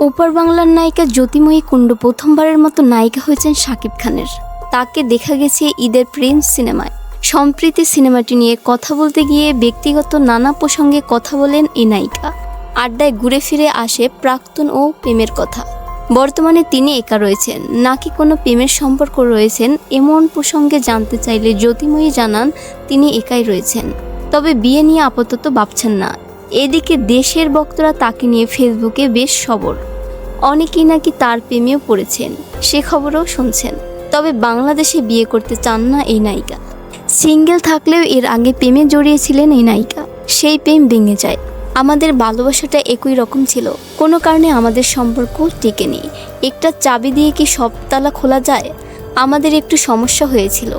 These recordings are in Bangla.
ওপার বাংলার নায়িকা জ্যোতিময়ী কুণ্ডু প্রথমবারের মতো নায়িকা হয়েছেন শাকিব খানের। তাকে দেখা গেছে ঈদের প্রিন্স সিনেমায়। সম্প্রীতি সিনেমাটি নিয়ে কথা বলতে গিয়ে ব্যক্তিগত নানা প্রসঙ্গে কথা বলেন এই নায়িকা। আড্ডায় ঘুরে ফিরে আসে প্রাক্তন ও প্রেমের কথা। বর্তমানে তিনি একা রয়েছেন নাকি কোনো প্রেমের সম্পর্ক রয়েছেন, এমন প্রসঙ্গে জানতে চাইলে জ্যোতিময়ী জানান তিনি একাই রয়েছেন, তবে বিয়ে নিয়ে আপাতত ভাবছেন না। এদিকে দেশের ভক্তরা তাকে নিয়ে ফেসবুকে বেশ সবর। অনেকেই নাকি তার প্রেমেও পড়েছেন, সে খবরও শুনছেন। তবে বাংলাদেশে বিয়ে করতে চান না এই নায়িকা। সিঙ্গেল থাকলেও এর আগে প্রেমে জড়িয়েছিলেন এই নায়িকা। সেই প্রেম ভেঙে যায়। আমাদের ভালোবাসাটা একই রকম ছিল, কোনো কারণে আমাদের সম্পর্ক টেকেনি। একটা চাবি দিয়ে কি সব তালা খোলা যায়? আমাদের একটু সমস্যা হয়েছিল।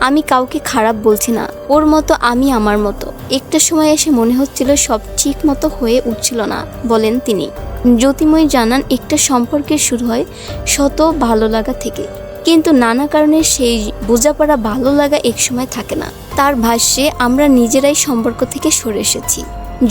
আমি কাউকে খারাপ বলছি না, ওর মতো আমি আমার মতো। একটা সময় এসে মনে হচ্ছিল সব ঠিক মতো হয়ে উঠছিল না, বলেন তিনি। জ্যোতিময়ী জানান একটা সম্পর্কের শুরু হয় শত ভালো লাগা থেকে, কিন্তু নানা কারণে সেই বোঝাপড়া ভালো লাগা একসময় থাকে না। তার ভাষ্যে আমরা নিজেরাই সম্পর্ক থেকে সরে এসেছি,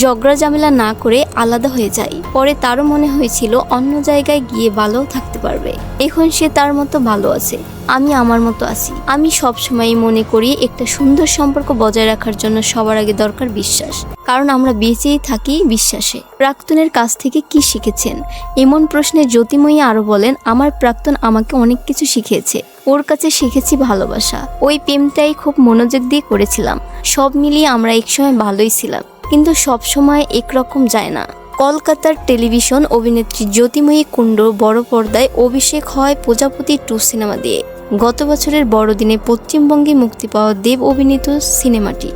ঝগড়া ঝামেলা না করে আলাদা হয়ে যাই। পরে তারও মনে হয়েছিল অন্য জায়গায় গিয়ে ভালো থাকতে পারবে। এখন সে তার মতো ভালো আছে, আমি আমার মতো আছি। আমি সবসময় মনে করি একটা সুন্দর সম্পর্ক বজায় রাখার জন্য সবার আগে দরকার বিশ্বাস, কারণ আমরা বেঁচেই থাকি বিশ্বাসে। প্রাক্তনের কাছ থেকে কি শিখেছেন, এমন প্রশ্নে জ্যোতিময়ী আরো বলেন, আমার প্রাক্তন আমাকে অনেক কিছু শিখিয়েছে। ওর কাছে শিখেছি ভালোবাসা। ওই প্রেমটাই খুব মনোযোগ দিয়ে করেছিলাম। সব মিলিয়ে আমরা একসময় ভালোই ছিলাম, কিন্তু সব সময় একরকম যায় না। কলকাতার টেলিভিশন অভিনেত্রী জ্যোতিময়ী কুণ্ডু বড় পর্দায় অভিষেক হয় প্রজাপতি 2 সিনেমা দিয়ে। গত বছরের বড়দিনে পশ্চিমবঙ্গে মুক্তি পাওয়া দেব অভিনীত সিনেমাটি।